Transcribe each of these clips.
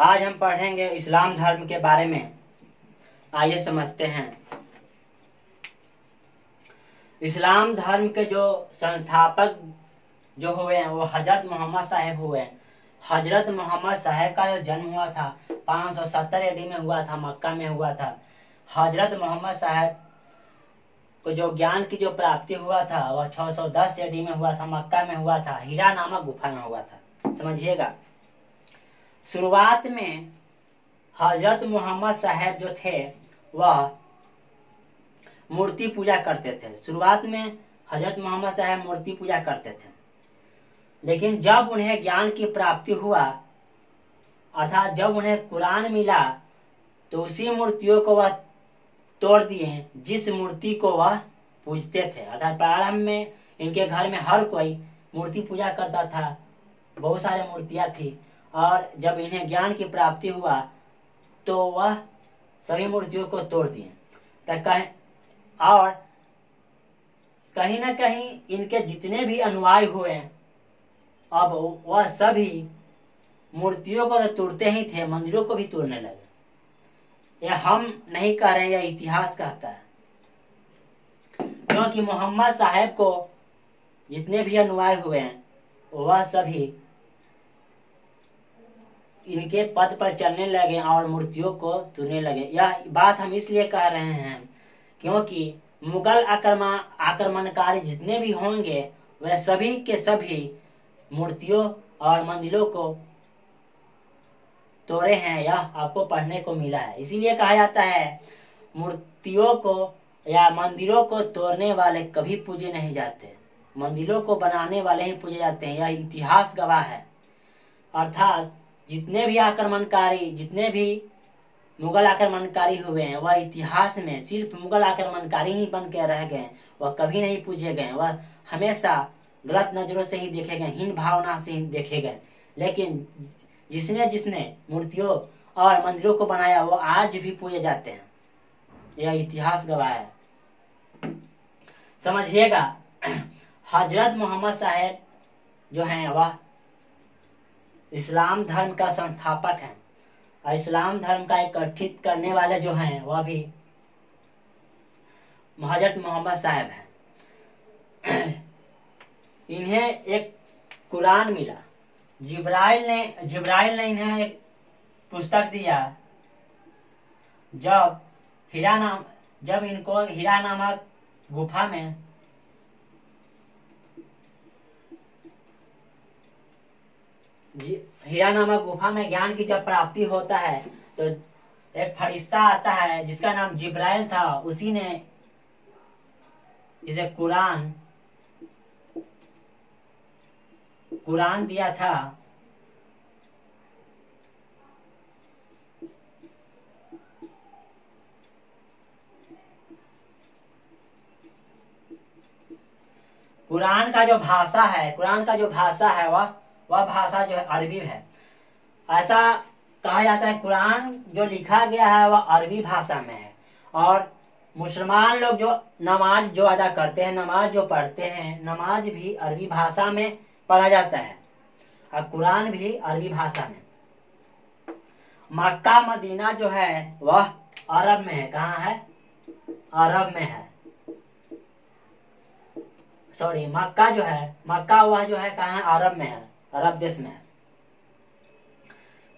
आज हम पढ़ेंगे इस्लाम धर्म के बारे में। आइए समझते हैं। इस्लाम धर्म के जो संस्थापक जो हुए हैं वो हजरत मोहम्मद साहब हुए। हजरत मोहम्मद साहब का जो जन्म हुआ था 570 ईस्वी में हुआ था, मक्का में हुआ था। हजरत मोहम्मद साहब को जो ज्ञान की जो प्राप्ति हुआ था वह 610 ईस्वी में हुआ था, मक्का में हुआ था, हीरा नामक गुफा में हुआ था। समझिएगा, शुरुआत में हजरत मोहम्मद साहब जो थे वह मूर्ति पूजा करते थे। शुरुआत में हजरत मोहम्मद साहब मूर्ति पूजा करते थे, लेकिन जब उन्हें ज्ञान की प्राप्ति हुआ अर्थात जब उन्हें कुरान मिला तो उसी मूर्तियों को वह तोड़ दिए जिस मूर्ति को वह पूजते थे। अर्थात प्रारंभ में इनके घर में हर कोई मूर्ति पूजा करता था, बहुत सारी मूर्तियां थी, और जब इन्हें ज्ञान की प्राप्ति हुआ तो वह सभी मूर्तियों को तोड़ दिए। और कहीं न कहीं इनके जितने भी अनुयायी हुए अब वह सभी मूर्तियों को तो तोड़ते ही थे, मंदिरों को भी तोड़ने लगे। यह हम नहीं कह रहे, यह इतिहास कहता है, क्योंकि मोहम्मद साहब को जितने भी अनुयायी हुए हैं वह सभी इनके पद पर चलने लगे और मूर्तियों को तोड़ने लगे। यह बात हम इसलिए कह रहे हैं क्योंकि मुगल आक्रमणकारी जितने भी होंगे वह सभी के सभी मूर्तियों और मंदिरों को तोड़े हैं। यह आपको पढ़ने को मिला है। इसीलिए कहा जाता है मूर्तियों को या मंदिरों को तोड़ने वाले कभी पूजे नहीं जाते, मंदिरों को बनाने वाले ही पूजे जाते हैं। यह इतिहास गवाह है। अर्थात जितने भी मुगल आक्रमणकारी हुए हैं वह इतिहास में सिर्फ मुगल आक्रमणकारी ही बन के रह गए, वह कभी नहीं पूजे गए, वह हमेशा गलत नजरों से ही देखे गए, हीन भावना से ही देखे गए। लेकिन जिसने मूर्तियों और मंदिरों को बनाया वो आज भी पूजे जाते हैं। यह इतिहास गवाह है। समझिएगा, हजरत मोहम्मद साहब जो हैं वह इस्लाम धर्म का संस्थापक है, और इस्लाम धर्म का एकत्रित करने वाले जो हैं वह भी हजरत मोहम्मद साहब हैं। इन्हें एक कुरान मिला, जिब्राइल ने इन्हें एक पुस्तक दिया। जब इनको हीरा नामक गुफा में ज्ञान की जब प्राप्ति होता है तो एक फरिश्ता आता है जिसका नाम जिब्राइल था। उसी ने इसे कुरान दिया था। कुरान का जो भाषा है वह भाषा जो है अरबी है। ऐसा कहा जाता है कुरान जो लिखा गया है वह अरबी भाषा में है, और मुसलमान लोग जो नमाज जो अदा करते हैं, नमाज जो पढ़ते हैं, नमाज भी अरबी भाषा में पढ़ा जाता है और कुरान भी अरबी भाषा में। मक्का मदीना जो है वह अरब में है। कहाँ है? अरब में है। सॉरी, मक्का वह जो है कहाँ है? अरब में है, अरब देश में है।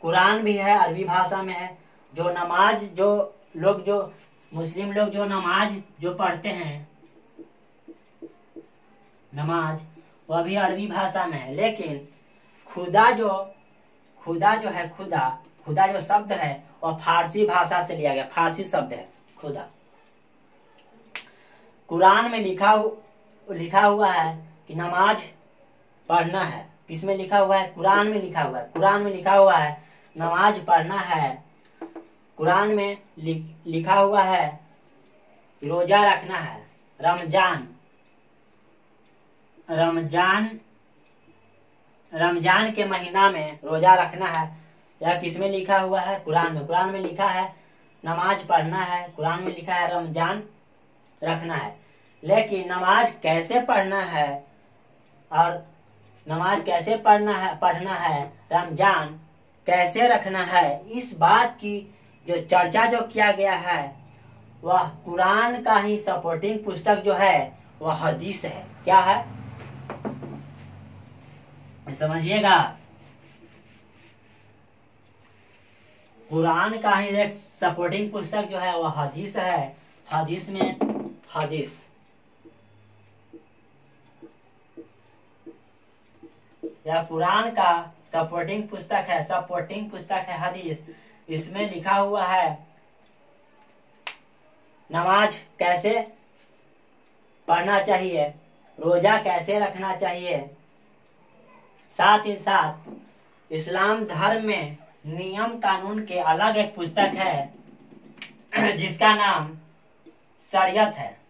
कुरान भी है, अरबी भाषा में है। मुस्लिम लोग जो नमाज जो पढ़ते हैं, नमाज वह भी अरबी भाषा में है। लेकिन खुदा जो शब्द है वह फारसी भाषा से लिया गया, फारसी शब्द है खुदा। कुरान में लिखा हुआ है कि नमाज पढ़ना है। किसमें लिखा हुआ है? कुरान में लिखा हुआ है। कुरान में लिखा हुआ है नमाज पढ़ना है। कुरान में लिखा हुआ है रोजा रखना है। रमजान के महीना में रोजा रखना है। यह किसमें लिखा हुआ है? कुरान में। कुरान में लिखा है नमाज पढ़ना है। कुरान में लिखा है रमजान रखना है। लेकिन नमाज कैसे पढ़ना है और नमाज कैसे पढ़ना है रमजान कैसे रखना है, इस बात की जो चर्चा जो किया गया है वह कुरान का ही सपोर्टिंग पुस्तक जो है वह हदीस है। क्या है समझिएगा, कुरान का ही एक सपोर्टिंग पुस्तक जो है वह हदीस है। हदीस में हदीस यह कुरान का सपोर्टिंग पुस्तक है, सपोर्टिंग पुस्तक है हदीस। इसमें लिखा हुआ है नमाज कैसे पढ़ना चाहिए, रोजा कैसे रखना चाहिए, साथ ही साथ इस्लाम धर्म में नियम कानून के अलग एक पुस्तक है जिसका नाम शरीयत है।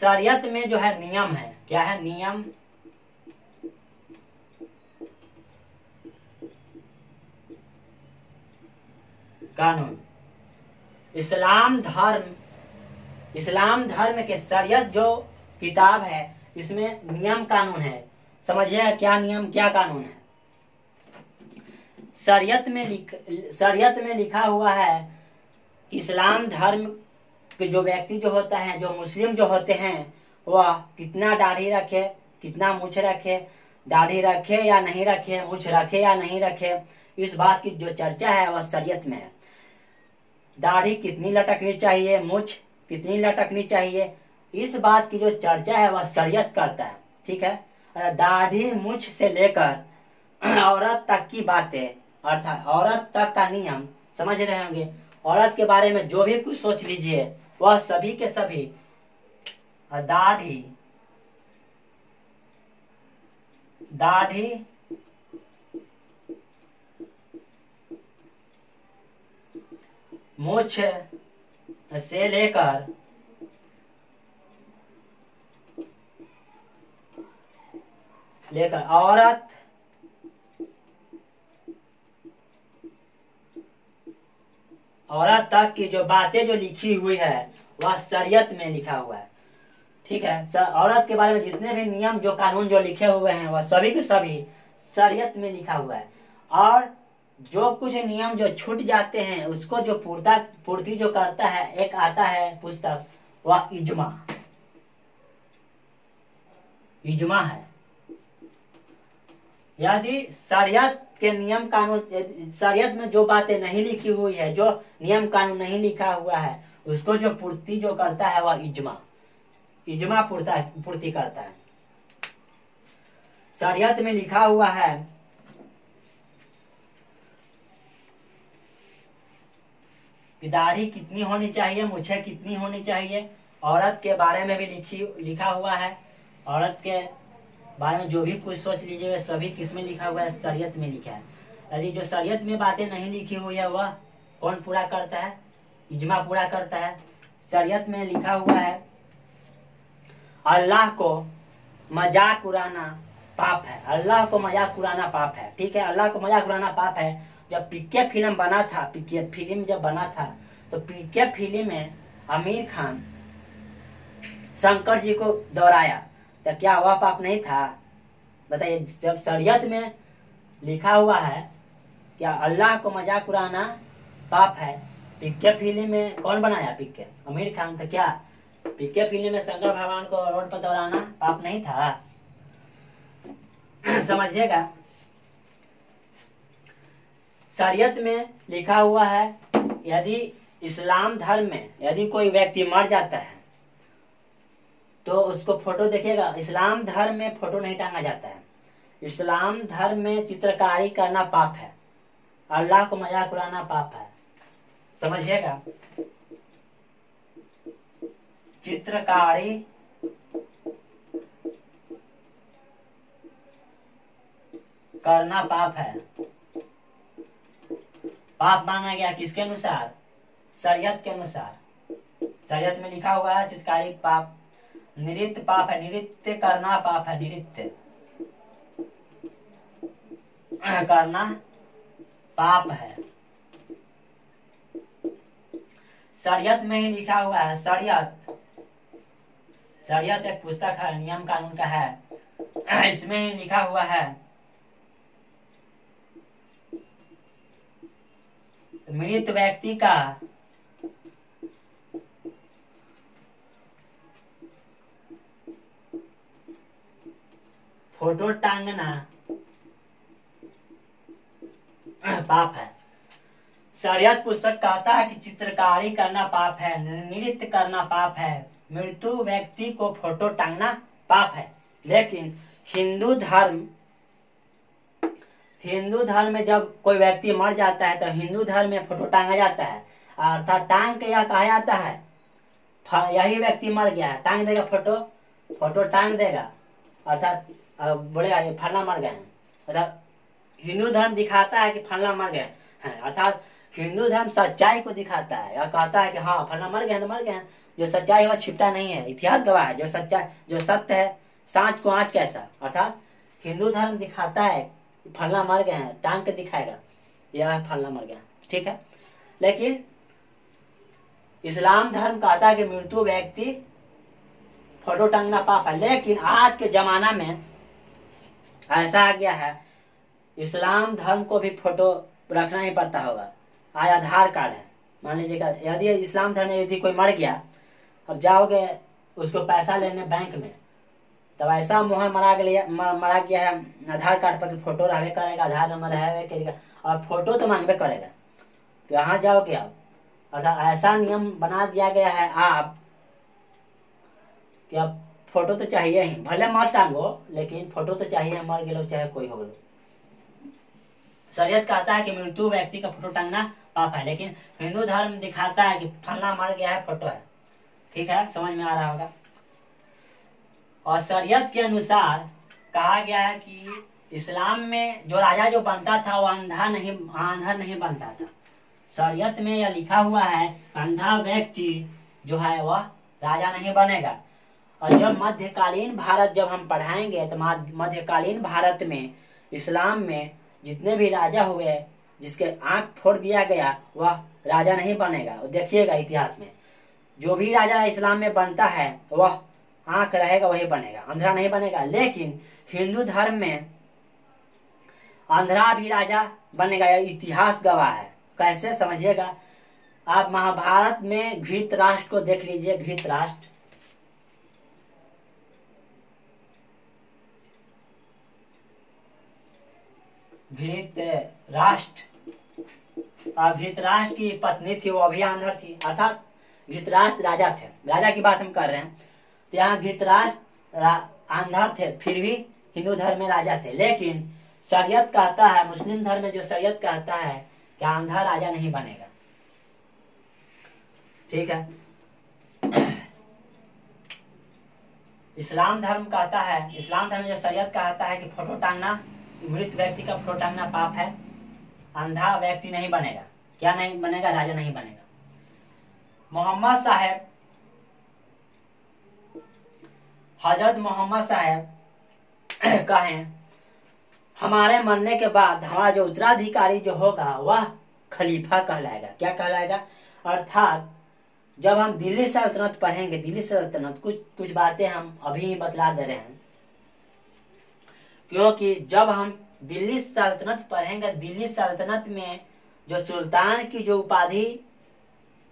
शरीयत में जो है नियम है, क्या है नियम, कानून। इस्लाम धर्म के शरीयत जो किताब है इसमें नियम कानून है। समझिए क्या नियम क्या कानून है। शरीयत में लिखा हुआ है कि इस्लाम धर्म के जो व्यक्ति जो होता है, जो मुस्लिम जो होते हैं, वह कितना दाढ़ी रखे, कितना मूछ रखे, दाढ़ी रखे या नहीं रखे, मूछ रखे या नहीं रखे, इस बात की जो चर्चा है वह शरीयत में है। दाढ़ी कितनी लटकनी चाहिए, मूछ कितनी लटकनी चाहिए, इस बात की जो चर्चा है वह शरीयत करता है। ठीक है, दाढ़ी मूछ से लेकर औरत तक की बातें, अर्थात औरत तक का नियम समझ रहे होंगे। औरत के बारे में जो भी कुछ सोच लीजिए वह सभी के सभी दाढ़ी मूछ से लेकर औरत तक की जो बातें जो लिखी हुई है वह शरीयत में लिखा हुआ है। ठीक है, औरत के बारे में जितने भी नियम जो कानून जो लिखे हुए हैं वह सभी के सभी शरीयत में लिखा हुआ है। और जो कुछ नियम जो छूट जाते हैं उसको जो पूर्ति जो करता है, एक आता है पुस्तक, वह इजमा है। यदि शरीयत के नियम कानून, शरीयत में जो बातें नहीं लिखी हुई है, जो नियम कानून नहीं लिखा हुआ है, उसको जो पूर्ति जो करता है वह इजमा पूर्ति करता है। शरीयत में लिखा हुआ है कि दाढ़ी कितनी होनी चाहिए, मूछें कितनी होनी चाहिए। औरत के बारे में भी लिखा हुआ है। औरत के बारे में जो भी कुछ सोच लीजिए सभी किसमें लिखा हुआ है, शरीयत में लिखा है। यदि जो शरीयत में बातें नहीं लिखी हुई है वह कौन पूरा करता है, इजमा पूरा करता है। शरीयत में लिखा हुआ है अल्लाह को मजाक उड़ाना पाप है, अल्लाह को मजाक उड़ाना पाप है। ठीक है, अल्लाह को मजाक उड़ाना पाप है। जब पीके फिल्म बना था, पीके फिल्म जब बना था तो पीके फिल्म में आमिर खान शंकर जी को दोहराया, तो क्या वह पाप नहीं था? बताइए, जब शरीयत में लिखा हुआ है क्या अल्लाह को मजाक उड़ाना पाप है, पीके फिल्म में कौन बनाया, पीके आमिर खान, तो क्या पीके फिल्म में शंकर भगवान को रोड पर दोहराना पाप नहीं था? समझिएगा, शरीयत में लिखा हुआ है यदि इस्लाम धर्म में यदि कोई व्यक्ति मर जाता है तो उसको फोटो देखिएगा। इस्लाम धर्म में फोटो नहीं टांगा जाता है। इस्लाम धर्म में चित्रकारी करना पाप है, अल्लाह को मजाक उड़ाना पाप है। समझिएगा, चित्रकारी करना पाप है। पाप माना गया किसके अनुसार? शरीयत के अनुसार। शरीयत में लिखा हुआ है चित्रकारी पाप, नृत्य पाप है, नृत्य करना पाप है, नृत्य करना पाप है। शरीयत में ही लिखा हुआ है, शरीयत एक पुस्तक है, नियम कानून का है। इसमें लिखा हुआ है मृत व्यक्ति का फोटो टांगना पाप है। शरीयत पुस्तक कहता है कि चित्रकारी करना पाप है, नृत्य करना पाप है, मृत्यु व्यक्ति को फोटो टांगना पाप है। लेकिन हिंदू धर्म में जब कोई व्यक्ति मर जाता है तो हिंदू धर्म में फोटो टांगा जाता है, अर्थात टांग के यह कहा जाता है यही व्यक्ति मर गया है, टांग देगा फोटो टांग देगा, अर्थात बोलेगा ये फलना मर गए हैं, अर्थात हिंदू धर्म दिखाता है कि फलना मर गए हैं, अर्थात हिंदू धर्म सच्चाई को दिखाता है। यह कहता है कि हाँ फलना मर गए हैं तो मर गए हैं, जो सच्चाई है वह छिपता नहीं है, इतिहास गवाह है, जो सत्य है सांच को आँच कैसा, अर्थात हिंदू धर्म दिखाता है फलना मर गए हैं, टांग के दिखाएगा यह फलना मर गया, ठीक है। लेकिन इस्लाम धर्म कहता है कि मृत्यु व्यक्ति फोटो टांगना पाप है। लेकिन आज के जमाना में ऐसा आ गया है, इस्लाम धर्म को भी फोटो रखना ही पड़ता होगा। आज आधार कार्ड है, मान लीजिएगा यदि इस्लाम धर्म में यदि कोई मर गया, अब जाओगे उसको पैसा लेने बैंक में, तब ऐसा मुहर मरा गया है आधार कार्ड पर कि फोटो रहबे करेगा, आधार नंबर रहबे करेगा और फोटो तो मांगबे करेगा। तो यहाँ जाओगे आप, अर्थात ऐसा नियम बना दिया गया है आप कि अब फोटो तो चाहिए ही, भले मत टांगो लेकिन फोटो तो चाहिए, मर गए चाहे कोई हो गए। शरीयत कहता है कि मृत्यु व्यक्ति का फोटो टांगना पाप है, लेकिन हिंदू धर्म दिखाता है कि फलना मर गया है फोटो है, ठीक है, समझ में आ रहा होगा। और शरीयत के अनुसार कहा गया है कि इस्लाम में जो राजा जो बनता था वो अंधा नहीं बनता था। शरीयत में यह लिखा हुआ है अंधा व्यक्ति जो है वह राजा नहीं बनेगा। और जब मध्यकालीन भारत जब हम पढ़ाएंगे तो मध्यकालीन भारत में इस्लाम में जितने भी राजा हुए जिसके आंख फोड़ दिया गया वह राजा नहीं बनेगा। देखिएगा इतिहास में जो भी राजा इस्लाम में बनता है वह आंख रहेगा वही बनेगा, अंधा नहीं बनेगा। लेकिन हिंदू धर्म में अंधा भी राजा बनेगा, यह इतिहास गवाह है। कैसे समझिएगा आप, महाभारत में घृतराष्ट्र को देख लीजिए। घृतराष्ट्र घृतराष्ट्र की पत्नी थी, वो भी आंधर थी, अर्थात घृतराष्ट्र राजा थे। राजा की बात हम कर रहे हैं, तो यहाँ घृतराष्ट्र आंधर थे, फिर भी हिंदू धर्म में राजा थे। लेकिन शरीयत कहता है, मुस्लिम धर्म में जो शरीयत कहता है कि आंधा राजा नहीं बनेगा, ठीक है। इस्लाम धर्म कहता है, इस्लाम धर्म में जो शरीयत कहता है कि फोटो टांगना, मृत व्यक्ति का फोटो टांगना पाप है, अंधा व्यक्ति नहीं बनेगा। क्या नहीं बनेगा? राजा नहीं बनेगा। मोहम्मद साहब, हजरत मोहम्मद साहब कहें हमारे मरने के बाद हमारा जो उत्तराधिकारी जो होगा वह खलीफा कहलाएगा। क्या कहलाएगा? अर्थात जब हम दिल्ली सल्तनत पढ़ेंगे, दिल्ली सल्तनत, कुछ बातें हम अभी बतला दे रहे हैं, क्योंकि जब हम दिल्ली सल्तनत पढ़ेंगे, दिल्ली सल्तनत में जो सुल्तान की जो उपाधि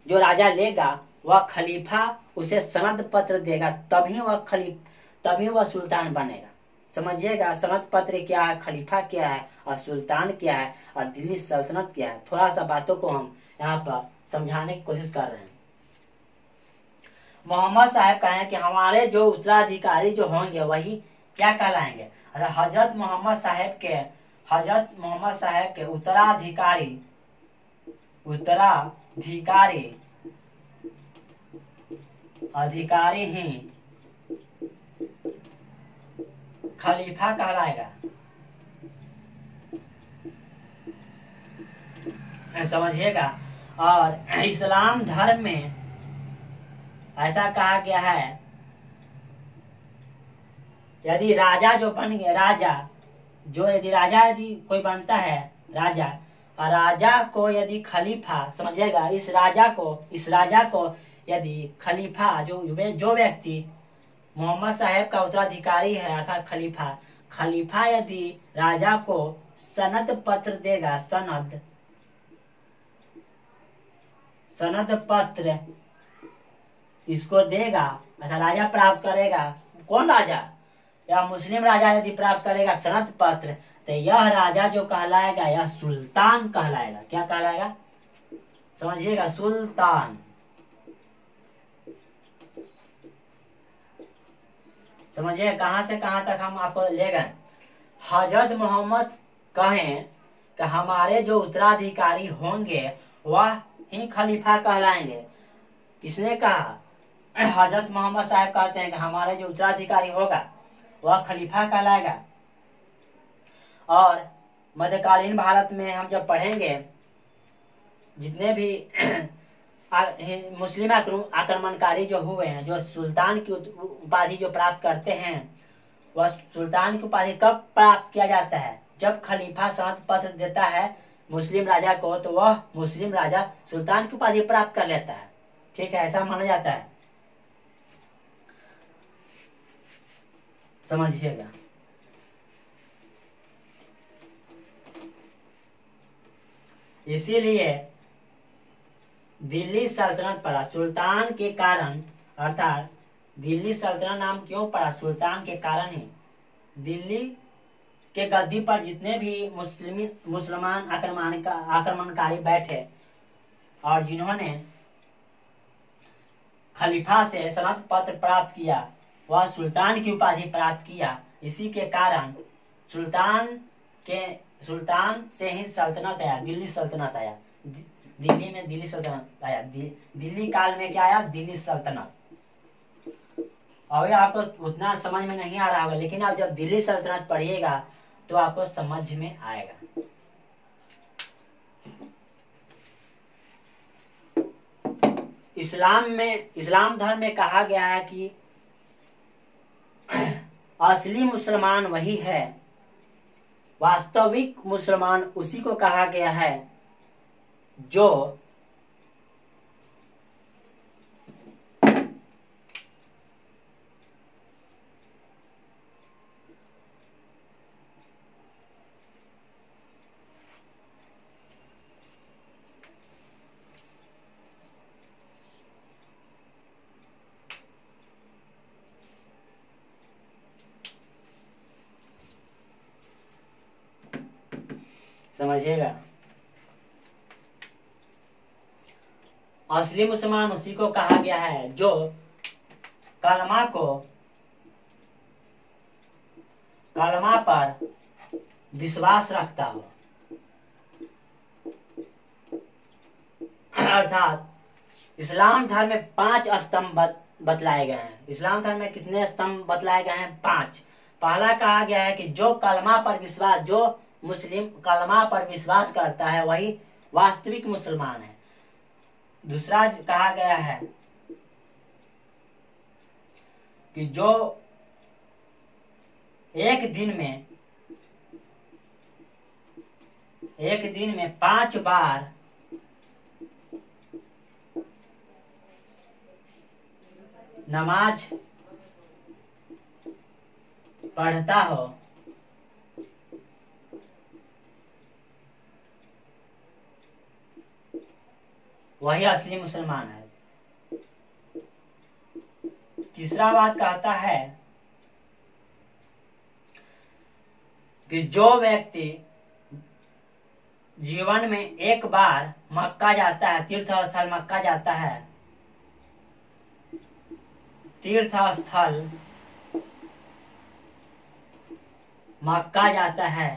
जो राजा लेगा वह खलीफा उसे सनद पत्र देगा, तभी वह सुल्तान बनेगा। समझिएगा सनद पत्र क्या है, खलीफा क्या है और सुल्तान क्या है और दिल्ली सल्तनत क्या है। थोड़ा सा बातों को हम यहाँ पर समझाने की कोशिश कर रहे हैं। मोहम्मद साहब कहें कि हमारे जो उत्तराधिकारी जो होंगे वही क्या कहलाएंगे? अरे हजरत मोहम्मद साहब के उत्तराधिकारी ही खलीफा कहलाएगा। समझिएगा। और इस्लाम धर्म में ऐसा कहा गया है, यदि राजा जो बन गया, यदि कोई बनता है राजा, और राजा को यदि खलीफा, समझिएगा, इस राजा को यदि खलीफा जो व्यक्ति मोहम्मद साहेब का उत्तराधिकारी है अर्थात खलीफा। खलीफा यदि राजा को सनद पत्र देगा, सनद पत्र इसको देगा, अच्छा राजा प्राप्त करेगा। कौन राजा? या मुस्लिम राजा यदि प्राप्त करेगा सनद पत्र, तो यह राजा जो कहलाएगा यह सुल्तान कहलाएगा। क्या कहलाएगा? समझिएगा, सुल्तान। समझिए कहां से कहां तक हम आपको ले गए। हजरत मोहम्मद कहें कि हमारे जो उत्तराधिकारी होंगे वह ही खलीफा कहलाएंगे। किसने कहा? हजरत मोहम्मद साहब कहते हैं कि हमारे जो उत्तराधिकारी होगा वह खलीफा कहलाएगा। और मध्यकालीन भारत में हम जब पढ़ेंगे, जितने भी मुस्लिम आक्रमणकारी जो हुए हैं, जो सुल्तान की उपाधि जो प्राप्त करते हैं, वह सुल्तान की उपाधि कब प्राप्त किया जाता है? जब खलीफा सनद पत्र देता है मुस्लिम राजा को, तो वह मुस्लिम राजा सुल्तान की उपाधि प्राप्त कर लेता है। ठीक है, ऐसा माना जाता है। समझिएगा। इसीलिए दिल्ली सल्तनत पड़ा सुल्तान के कारण, अर्थात दिल्ली सल्तनत नाम क्यों पड़ा? सुल्तान के कारण ही। दिल्ली के गद्दी पर जितने भी मुसलमान आक्रमणकारी बैठे और जिन्होंने खलीफा से सनद पत्र प्राप्त किया, वह सुल्तान की उपाधि प्राप्त किया। इसी के कारण सुल्तान से ही सल्तनत आया, दिल्ली सल्तनत आया। दिल्ली में दिल्ली सल्तनत आया। दिल्ली काल में क्या आया? दिल्ली सल्तनत। अभी आपको उतना समझ में नहीं आ रहा होगा, लेकिन आप जब दिल्ली सल्तनत पढ़िएगा तो आपको समझ में आएगा। इस्लाम धर्म में कहा गया है कि असली मुसलमान वही है, वास्तविक मुसलमान उसी को कहा गया है जो समझिएगा, असली मुसलमान उसी को कहा गया है जो कलमा पर विश्वास रखता हो। अर्थात इस्लाम धर्म में 5 स्तंभ बतलाए गए हैं। इस्लाम धर्म में कितने स्तंभ बतलाए गए हैं? 5। पहला कहा गया है कि जो मुस्लिम कलमा पर विश्वास करता है वही वास्तविक मुसलमान है। दूसरा कहा गया है कि जो एक दिन में 5 बार नमाज पढ़ता हो, वही असली मुसलमान है। तीसरा बात कहता है कि जो व्यक्ति जीवन में एक बार मक्का जाता है, तीर्थ स्थल मक्का जाता है, तीर्थ स्थल मक्का जाता है,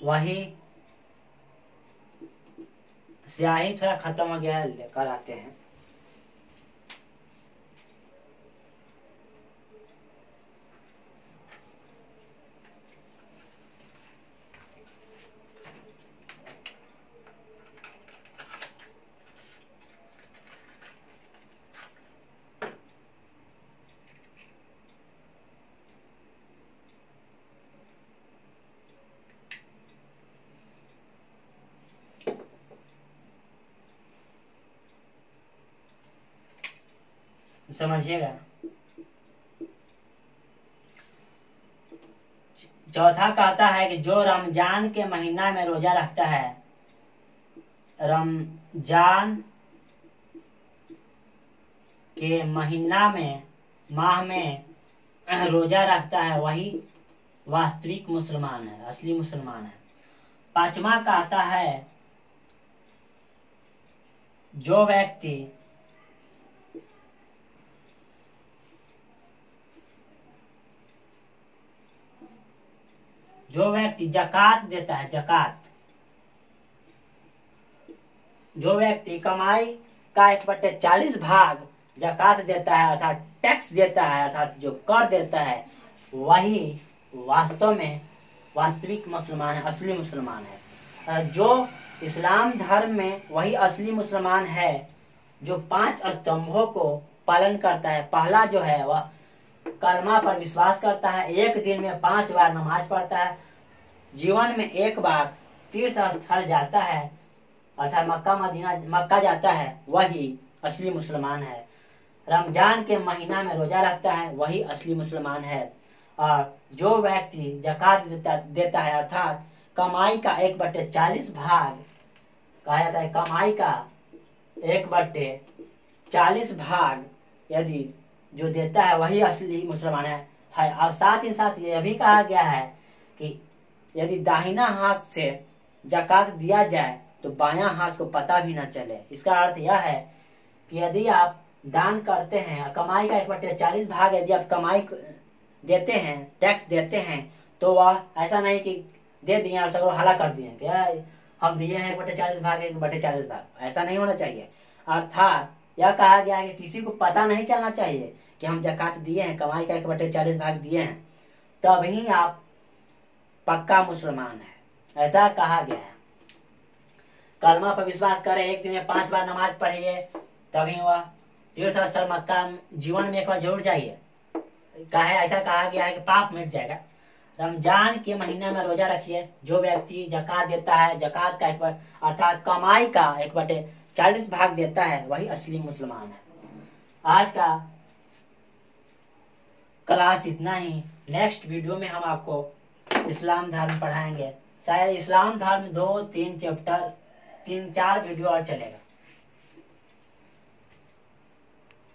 वही स्याही थोड़ा खत्म हो गया है, लेकर आते हैं। समझिएगा। चौथा कहता है कि जो रमजान के महीना में रोजा रखता है, रमजान के महीना में, माह में रोजा रखता है, वही वास्तविक मुसलमान है, असली मुसलमान है। पांचवा कहता है जो व्यक्ति जकात देता है, जो व्यक्ति कमाई का 1/40 भाग जकात देता है, अर्थात टैक्स देता है, अर्थात जो कर देता है, वही वास्तव में वास्तविक मुसलमान है, असली मुसलमान है। जो इस्लाम धर्म में वही असली मुसलमान है जो 5 स्तंभों को पालन करता है। पहला जो है वह कलमा पर विश्वास करता है, एक दिन में 5 बार नमाज पढ़ता है, जीवन में 1 बार तीर्थ स्थल जाता है, अर्थात मक्का जाता है, वही असली मुसलमान है। रमजान के महीना में रोजा रखता है, वही असली मुसलमान है। और जो व्यक्ति जकात देता है, अर्थात कमाई का 1/40 भाग, कहा जाता है कमाई का 1/40 भाग यदि जो देता है, वही असली मुसलमान है। और साथ ही साथ यह भी कहा गया है कि यदि दाहिना हाथ से जकात दिया जाए तो बायां हाथ को पता भी न चले। इसका अर्थ यह है कि यदि आप दान करते हैं, कमाई का 1/40 भाग यदि आप कमाई देते हैं, टैक्स देते हैं, तो वह ऐसा नहीं कि दे दिए और सब हला कर दिए क्या हम दिए हैं 1/40 भाग, 1/40 भाग, ऐसा नहीं होना चाहिए। अर्थात यह कहा गया है कि किसी को पता नहीं चलना चाहिए कि हम जकात दिए हैं, कमाई का 1/40 भाग दिए हैं, तभी आप पक्का मुसलमान है, ऐसा कहा गया है। कलमा पर विश्वास करें, एक दिन में 5 बार नमाज पढ़िए, तभी वह तीर्थ स्थल मक्का जीवन में 1 बार जरूर जाइए। ऐसा कहा गया है कि पाप मिट जाएगा। रमजान के महीने में रोजा रखिए। जो व्यक्ति जकात देता है, जकात का 1 बार अर्थात कमाई का 1/40 भाग देता है, वही असली मुसलमान है। आज का क्लास इतना ही। नेक्स्ट वीडियो में हम आपको इस्लाम धर्म पढ़ाएंगे। शायद इस्लाम धर्म 2-3 चैप्टर, 3-4 वीडियो और चलेगा।